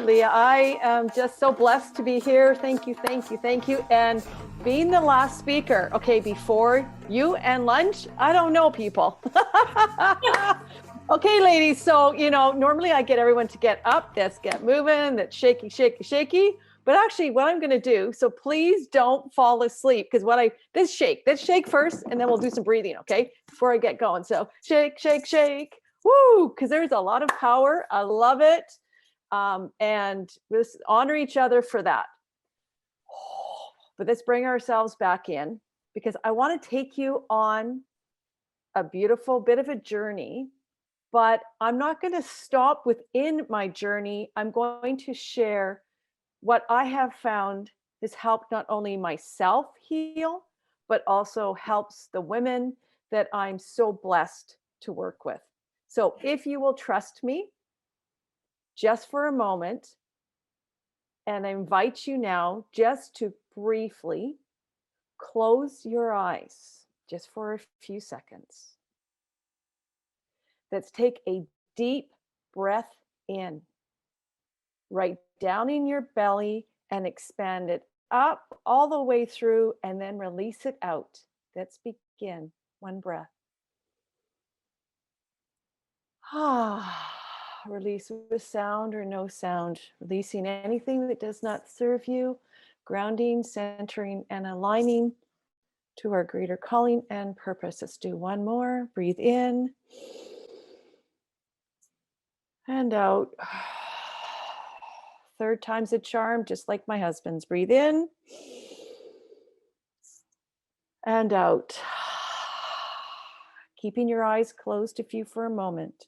Leah. I am just so blessed to be here. Thank you, thank you, thank you. And being the last speaker, okay, before you and lunch, I don't know people. Okay, ladies, so, normally I get everyone to get up, let's get moving, that's shaky, shaky, shaky. But actually what I'm going to do, so please don't fall asleep, because let's shake first, and then we'll do some breathing, okay, before I get going. So shake, shake, shake. Woo, because there's a lot of power. I love it. And let's honor each other for that. But let's bring ourselves back in, because I want to take you on a beautiful bit of a journey, but I'm not going to stop within my journey. I'm going to share what I have found has helped not only myself heal, but also helps the women that I'm so blessed to work with. So if you will trust me just for a moment, and I invite you now just to briefly close your eyes just for a few seconds. Let's take a deep breath in, right down in your belly, and expand it up all the way through, and then release it out. Let's begin. One breath. Release with sound or no sound, releasing anything that does not serve you, grounding, centering, and aligning to our greater calling and purpose. Let's do one more. Breathe in and out. Third time's a charm, just like my husband's. Breathe in and out. Keeping your eyes closed for a moment.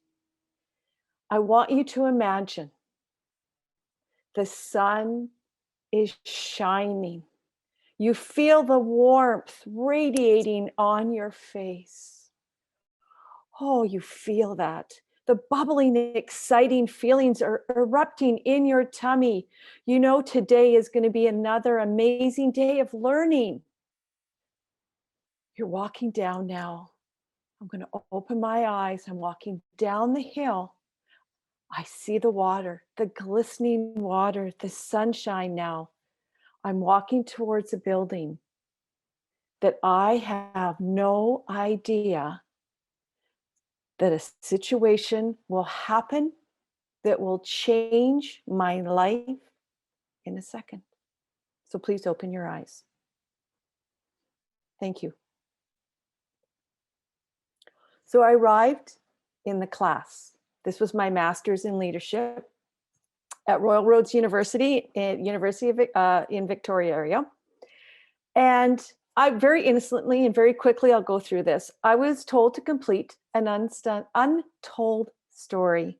I want you to imagine the sun is shining. You feel the warmth radiating on your face. Oh, you feel that. The bubbling, exciting feelings are erupting in your tummy. You know today is going to be another amazing day of learning. You're walking down now. I'm going to open my eyes. I'm walking down the hill. I see the water, the glistening water, the sunshine now. I'm walking towards a building that I have no idea that a situation will happen that will change my life in a second. So please open your eyes. Thank you. So I arrived in the class. This was my master's in leadership at Royal Roads University, in Victoria area. And I very innocently and very quickly, I'll go through this. I was told to complete an untold story.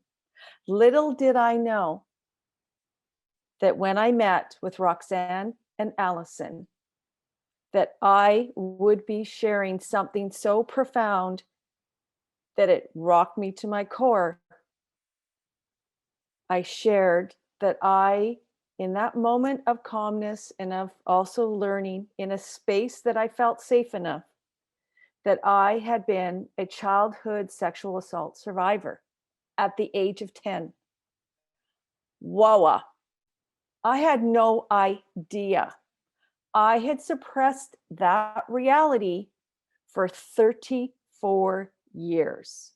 Little did I know that when I met with Roxanne and Allison, that I would be sharing something so profound that it rocked me to my core. I shared that in that moment of calmness and of also learning in a space that I felt safe enough, that I had been a childhood sexual assault survivor at the age of 10. Whoa, I had no idea. I had suppressed that reality for 34 years.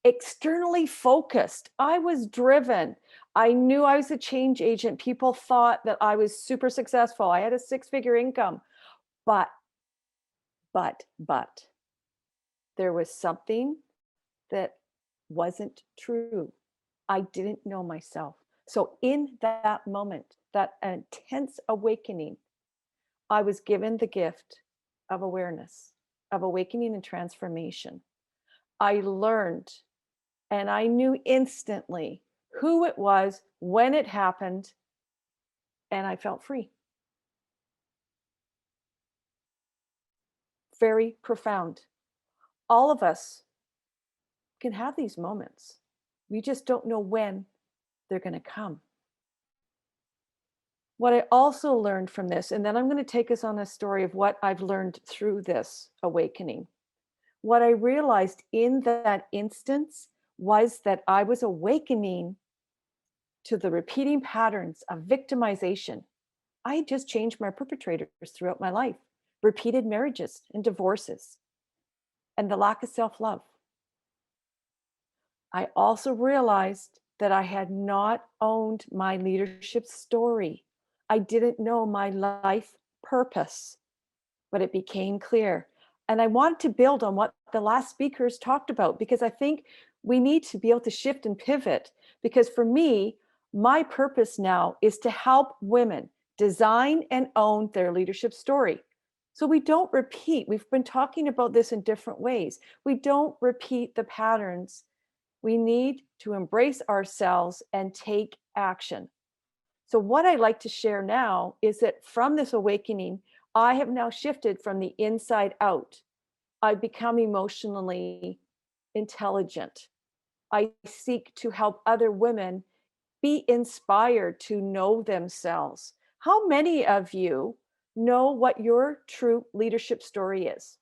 Externally focused, I was driven. I knew I was a change agent. People thought that I was super successful. I had a 6-figure income, but there was something that wasn't true. I didn't know myself. So in that moment, that intense awakening, I was given the gift of awareness, of awakening and transformation. I learned, and I knew instantly who it was, when it happened, and I felt free. Very profound. All of us can have these moments. We just don't know when they're going to come. What I also learned from this, and then I'm going to take us on a story of what I've learned through this awakening. What I realized in that instance was that I was awakening to the repeating patterns of victimization. I just changed my perpetrators throughout my life, repeated marriages and divorces, and the lack of self-love. I also realized that I had not owned my leadership story. I didn't know my life purpose, but it became clear. And I wanted to build on what the last speakers talked about, because I think we need to be able to shift and pivot. Because for me, my purpose now is to help women design and own their leadership story. So we don't repeat. We've been talking about this in different ways. We don't repeat the patterns. We need to embrace ourselves and take action. So what I like to share now is that from this awakening, I have now shifted from the inside out. I've become emotionally intelligent. I seek to help other women be inspired to know themselves. How many of you know what your true leadership story is?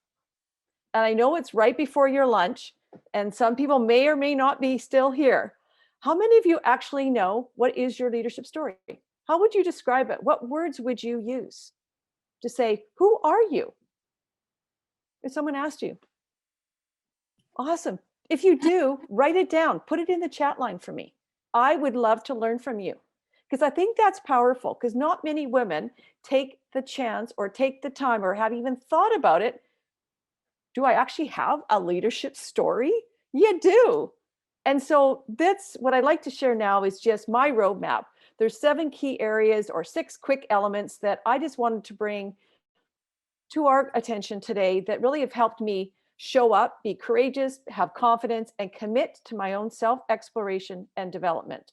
And I know it's right before your lunch, and some people may or may not be still here. How many of you actually know what is your leadership story? How would you describe it? What words would you use to say, who are you? If someone asked you. Awesome. If you do, write it down, put it in the chat line for me. I would love to learn from you, because I think that's powerful, because not many women take the chance or take the time or have even thought about it. Do I actually have a leadership story? You do. And so that's what I'd like to share now is just my roadmap. There's 7 key areas or 6 quick elements that I just wanted to bring to our attention today that really have helped me show up, be courageous, have confidence, and commit to my own self-exploration and development.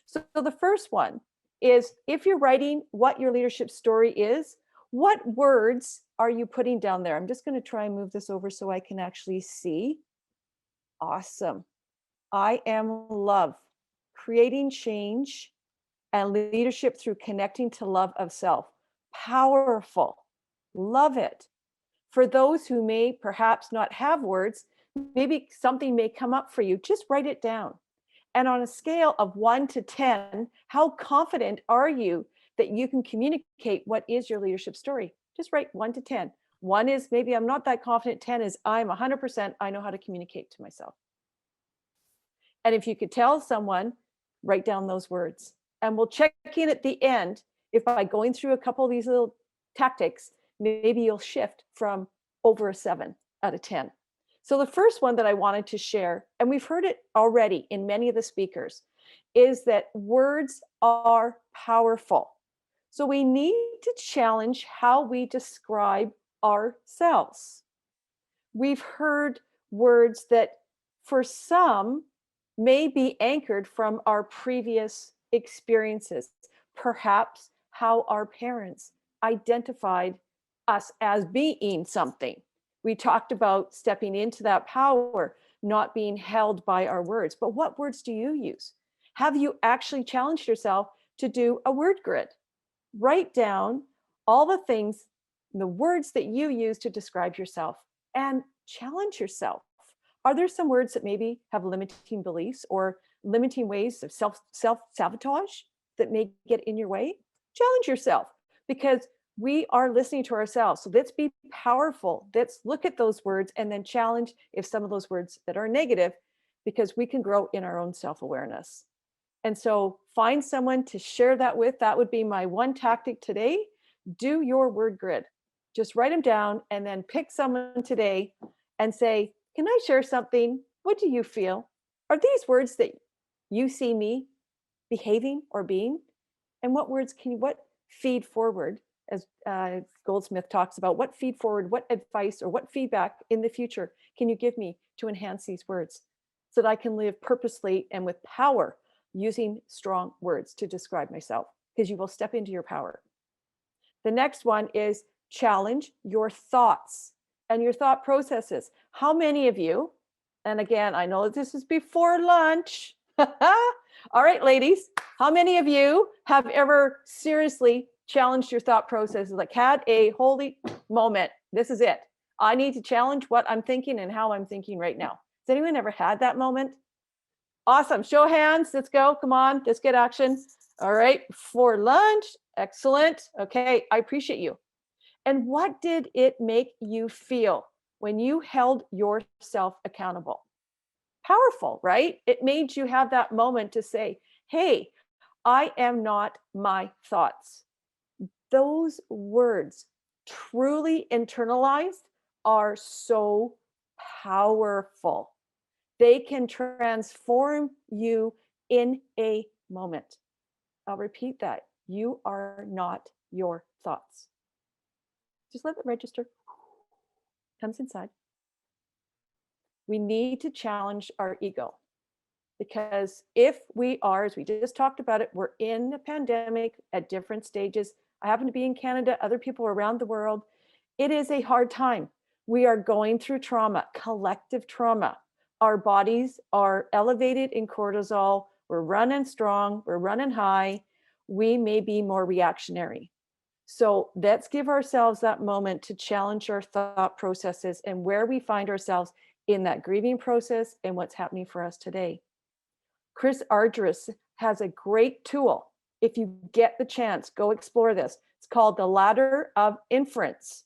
So the first one is, if you're writing what your leadership story is, what words are you putting down there? I'm just going to try and move this over so I can actually see. Awesome. I am love, creating change and leadership through connecting to love of self. Powerful. Love it. For those who may perhaps not have words, maybe something may come up for you. Just write it down. And on a scale of 1 to 10, how confident are you that you can communicate what is your leadership story? Just write 1 to 10. 1 is maybe I'm not that confident. 10 is I'm 100%, I know how to communicate to myself. And if you could tell someone, write down those words. And we'll check in at the end if by going through a couple of these little tactics, maybe you'll shift from over a 7 out of 10. So the first one that I wanted to share, and we've heard it already in many of the speakers, is that words are powerful. So we need to challenge how we describe ourselves. We've heard words that for some may be anchored from our previous experiences, perhaps how our parents identified us as being something. We talked about stepping into that power, not being held by our words. But what words do you use? Have you actually challenged yourself to do a word grid? Write down all the things, the words that you use to describe yourself, and challenge yourself. Are there some words that maybe have limiting beliefs or limiting ways of self-sabotage that may get in your way? Challenge yourself, because we are listening to ourselves. So let's be powerful. Let's look at those words and then challenge if some of those words that are negative, because we can grow in our own self-awareness. And so find someone to share that with. That would be my one tactic today. Do your word grid. Just write them down and then pick someone today and say, can I share something? What do you feel? Are these words that you see me behaving or being? And what words what feed forward, as Goldsmith talks about, what feed forward, what advice or what feedback in the future can you give me to enhance these words so that I can live purposely and with power, using strong words to describe myself, because you will step into your power. The next one is challenge your thoughts and your thought processes. How many of you, and again, I know this is before lunch. All right, ladies, how many of you have ever seriously challenged your thought processes? Like, had a holy moment. This is it. I need to challenge what I'm thinking and how I'm thinking right now. Has anyone ever had that moment? Awesome. Show of hands. Let's go. Come on. Let's get action. All right. For lunch. Excellent. Okay. I appreciate you. And what did it make you feel when you held yourself accountable? Powerful, right? It made you have that moment to say, hey, I am not my thoughts. Those words, truly internalized, are so powerful. They can transform you in a moment. I'll repeat that. You are not your thoughts. Just let it register. Comes inside. We need to challenge our ego, because if we are, as we just talked about it, we're in a pandemic at different stages. I happen to be in Canada, other people around the world. It is a hard time. We are going through trauma, collective trauma. Our bodies are elevated in cortisol. We're running strong, we're running high. We may be more reactionary. So let's give ourselves that moment to challenge our thought processes and where we find ourselves in that grieving process and what's happening for us today. Chris Argyris has a great tool. If you get the chance, go explore this. It's called the Ladder of Inference.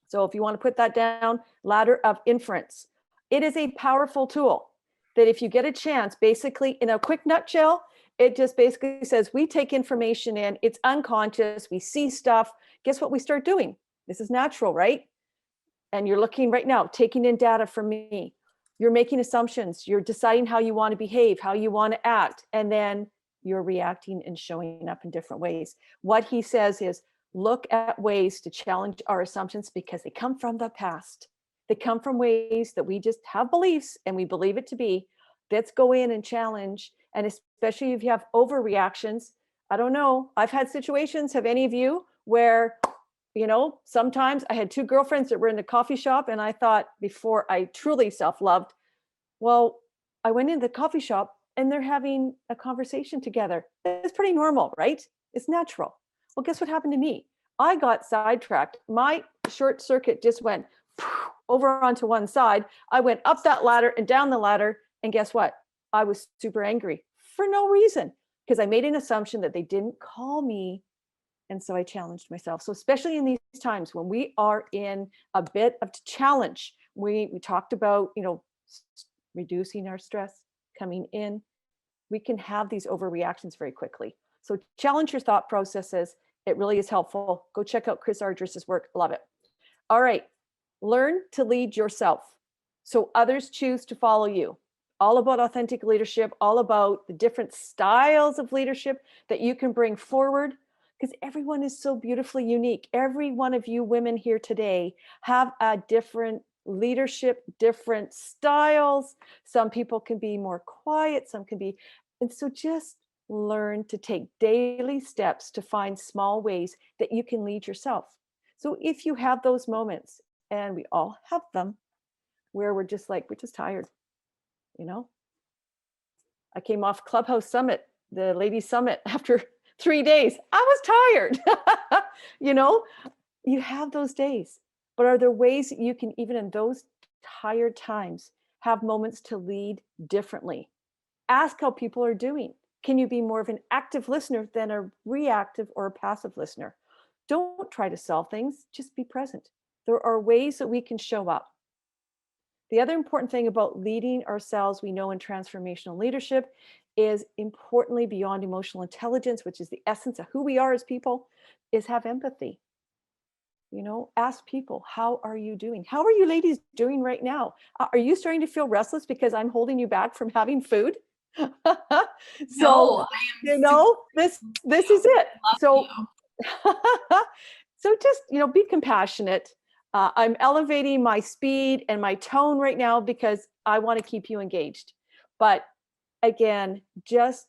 So if you want to put that down, Ladder of Inference. It is a powerful tool that if you get a chance, basically in a quick nutshell, it just basically says we take information in, it's unconscious, we see stuff. Guess what we start doing? This is natural, right? And you're looking right now, taking in data from me. You're making assumptions. You're deciding how you want to behave, how you want to act. And then you're reacting and showing up in different ways. What he says is look at ways to challenge our assumptions because they come from the past. They come from ways that we just have beliefs and we believe it to be. Let's go in and challenge. And especially if you have overreactions. I don't know. I've had situations, have any of you, where sometimes I had two girlfriends that were in a coffee shop and I thought, before I truly self-loved, well, I went into the coffee shop and they're having a conversation together. It's pretty normal, right? It's natural. Well, guess what happened to me? I got sidetracked. My short circuit just went over onto one side. I went up that ladder and down the ladder. And guess what? I was super angry for no reason because I made an assumption that they didn't call me. And so I challenged myself. So especially in these times when we are in a bit of challenge, we talked about, reducing our stress, coming in, we can have these overreactions very quickly. So challenge your thought processes. It really is helpful. Go check out Chris Argyris's work. Love it. All right. Learn to lead yourself so others choose to follow you. All about authentic leadership, all about the different styles of leadership that you can bring forward, because everyone is so beautifully unique. Every one of you women here today have a different leadership, different styles. Some people can be more quiet, some can be, and so just learn to take daily steps to find small ways that you can lead yourself. So if you have those moments, and we all have them, where we're just tired, I came off Clubhouse Summit, the Ladies Summit, after 3 days. I was tired. You have those days, but are there ways that you can, even in those tired times, have moments to lead differently? Ask how people are doing. Can you be more of an active listener than a reactive or a passive listener? Don't try to solve things, just be present. There are ways that we can show up. The other important thing about leading ourselves, we know in transformational leadership, is importantly beyond emotional intelligence, which is the essence of who we are as people, is have empathy. Ask people, how are you doing? How are you ladies doing right now? Are you starting to feel restless because I'm holding you back from having food? So, this is it. So, so just, be compassionate. I'm elevating my speed and my tone right now because I want to keep you engaged. But again, just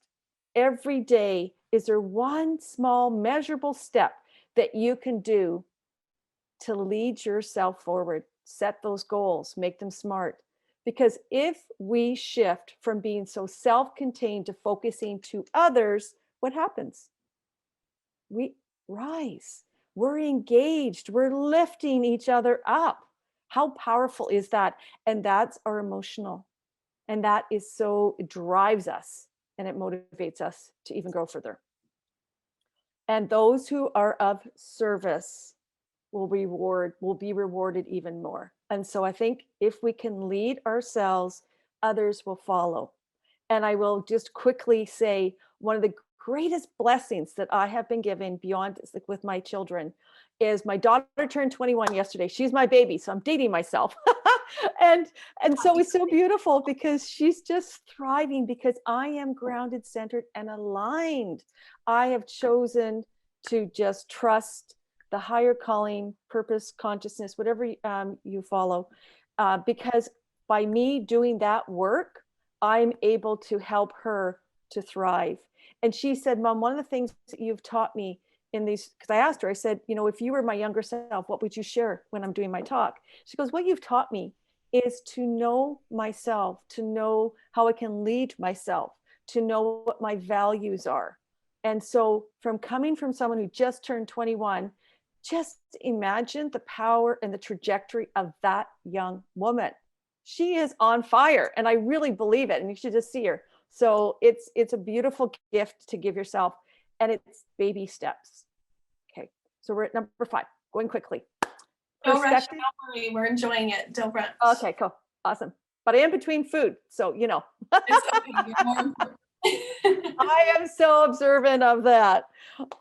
every day, is there one small measurable step that you can do to lead yourself forward? Set those goals, make them smart. Because if we shift from being so self-contained to focusing to others, what happens? We rise. We're engaged. We're lifting each other up. How powerful is that? And that's our emotional And that is so, it drives us and it motivates us to even grow further. And those who are of service will be rewarded even more. And so I think if we can lead ourselves, others will follow. And I will just quickly say one of the greatest blessings that I have been given beyond, like with my children, is my daughter turned 21 yesterday. She's my baby, so I'm dating myself. and and so it's so beautiful because she's just thriving because I am grounded, centered, and aligned. I have chosen to just trust the higher calling, purpose, consciousness, whatever you follow, because by me doing that work, I'm able to help her to thrive. And she said, Mom, one of the things that you've taught me in these, because I asked her, I said, you know, if you were my younger self, what would you share when I'm doing my talk? She goes, what you've taught me is to know myself, to know how I can lead myself, to know what my values are. And so from coming from someone who just turned 21, just imagine the power and the trajectory of that young woman. She is on fire, and I really believe it. And you should just see her. So it's a beautiful gift to give yourself, and it's baby steps. Okay, so we're at number 5. Going quickly. Don't rush. Don't worry. We're enjoying it. Don't rush. Okay, cool, awesome. But I am between food, so you know. It's okay. You're more important. I am so observant of that.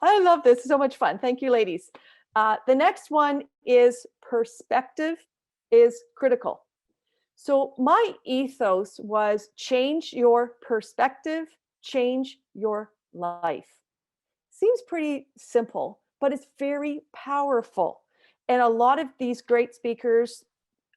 I love this. So much fun. Thank you, ladies. The next one is perspective is critical. So my ethos was change your perspective, change your life. Seems pretty simple, but it's very powerful. And a lot of these great speakers,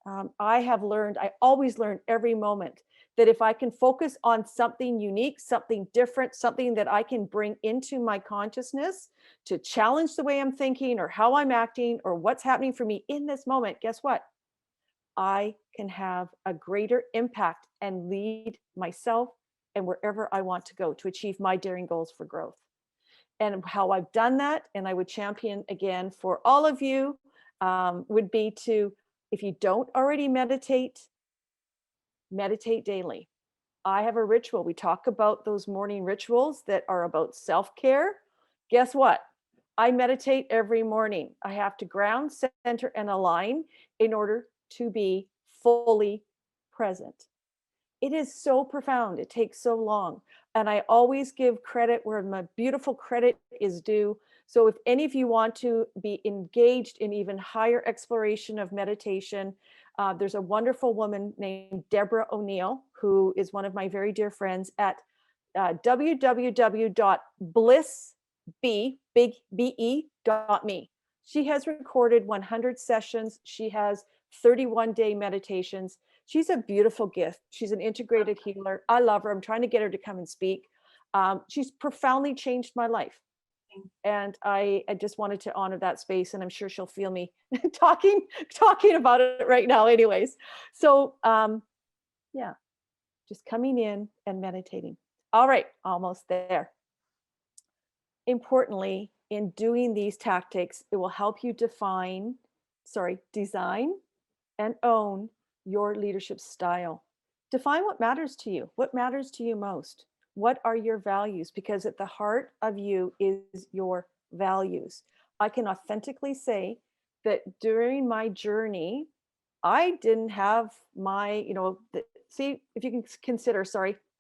I always learn every moment that if I can focus on something unique, something different, something that I can bring into my consciousness to challenge the way I'm thinking or how I'm acting or what's happening for me in this moment, guess what? I can have a greater impact and lead myself and wherever I want to go to achieve my daring goals for growth. And how I've done that, and I would champion again for all of you, would be to, if you don't already meditate, meditate daily. I have a ritual. We talk about those morning rituals that are about self-care. Guess what? I meditate every morning. I have to ground, center, and align in order to be fully present. It is so profound. It takes so long. And I always give credit where my beautiful credit is due. So if any of you want to be engaged in even higher exploration of meditation, there's a wonderful woman named Deborah O'Neill, who is one of my very dear friends at www.blissbe.me. She has recorded 100 sessions. She has 31-day meditations. She's a beautiful gift. She's an integrated healer. I love her. I'm trying to get her to come and speak. She's profoundly changed my life. And I just wanted to honor that space, and I'm sure she'll feel me talking about it right now anyways. So yeah, just coming in and meditating. All right, almost there. Importantly, in doing these tactics, it will help you design and own your leadership style. Define what matters to you. What matters to you most? What are your values? Because at the heart of you is your values. I can authentically say that during my journey, I didn't have my, see if you can consider,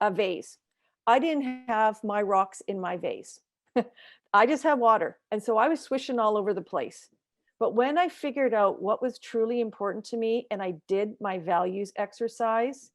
a vase. I didn't have my rocks in my vase. I just had water. And so I was swishing all over the place. But when I figured out what was truly important to me and I did my values exercise,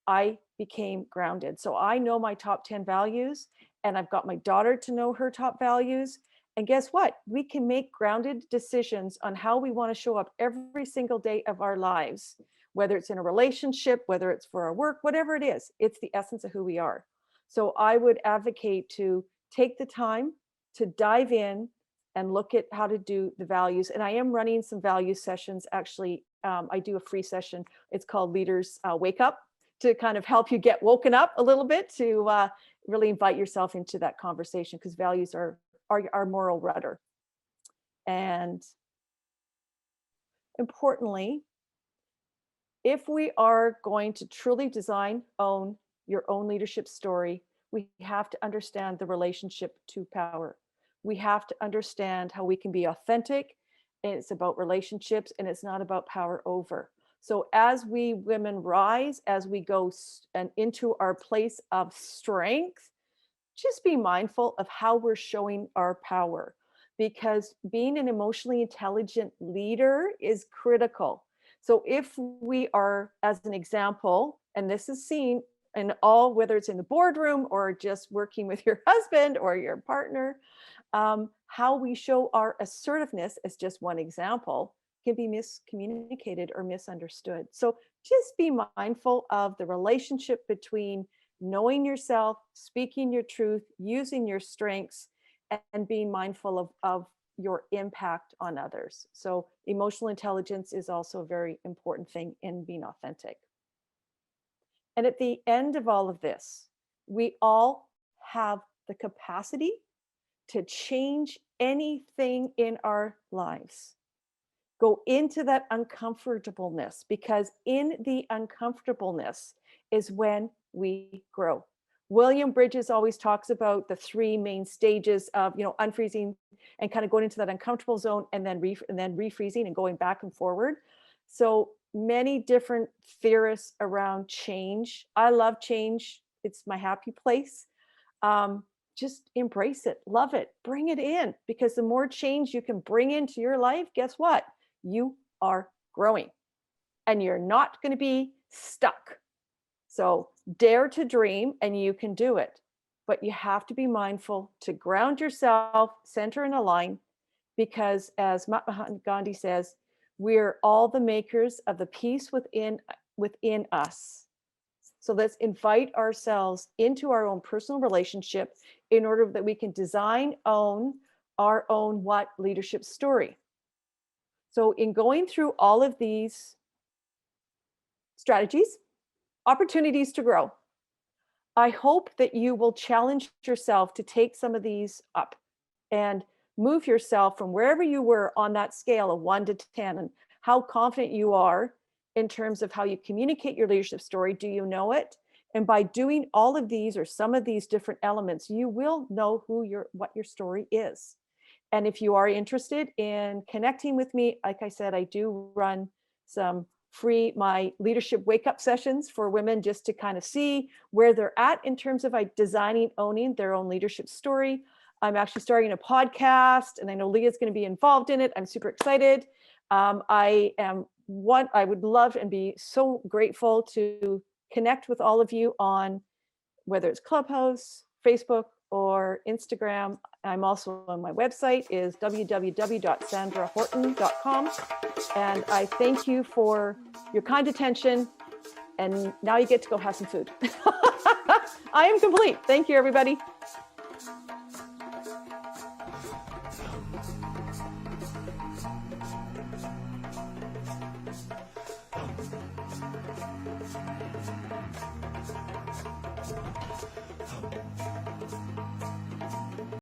I became grounded. So I know my top 10 values, and I've got my daughter to know her top values. And guess what? We can make grounded decisions on how we want to show up every single day of our lives, whether it's in a relationship, whether it's for our work, whatever it is, it's the essence of who we are. So I would advocate to take the time to dive in and look at how to do the values. And I am running some value sessions. Actually, I do a free session. It's called Leaders Wake Up, to kind of help you get woken up a little bit, to really invite yourself into that conversation, because values are our moral rudder. And importantly, if we are going to truly design, own your own leadership story, we have to understand the relationship to power. We have to understand how we can be authentic, and it's about relationships, and it's not about power over. So as we women rise, as we go and into our place of strength, just be mindful of how we're showing our power, because being an emotionally intelligent leader is critical. So if we are, as an example, and this is seen in all, whether it's in the boardroom or just working with your husband or your partner, how we show our assertiveness, as just one example, can be miscommunicated or misunderstood. So just be mindful of the relationship between knowing yourself, speaking your truth, using your strengths, and being mindful of your impact on others. So emotional intelligence is also a very important thing in being authentic. And at the end of all of this, we all have the capacity to change anything in our lives. Go into that uncomfortableness, because in the uncomfortableness is when we grow. William Bridges always talks about the three main stages of, unfreezing and kind of going into that uncomfortable zone, and then refreezing and going back and forward. So many different theorists around change. I love change. It's my happy place. Just embrace it, love it, bring it in, because the more change you can bring into your life, guess what? You are growing, and you're not going to be stuck. So dare to dream, and you can do it. But you have to be mindful to ground yourself, center and align, because as Mahatma Gandhi says, we're all the makers of the peace within us. So let's invite ourselves into our own personal relationship in order that we can design, own our own leadership story. So in going through all of these strategies, opportunities to grow, I hope that you will challenge yourself to take some of these up and move yourself from wherever you were on that scale of 1 to 10, and how confident you are in terms of how you communicate your leadership story. Do you know it? And by doing all of these or some of these different elements, you will know what your story is. And if you are interested in connecting with me, like I said, I do run some free my leadership wake up sessions for women, just to kind of see where they're at in terms of designing, owning their own leadership story. I'm actually starting a podcast, and I know Leah's going to be involved in it. I'm super excited. I would love and be so grateful to connect with all of you on whether it's Clubhouse, Facebook, or Instagram. I'm also on my website is www.sandrahorton.com. And I thank you for your kind attention. And now you get to go have some food. I am complete. Thank you, everybody.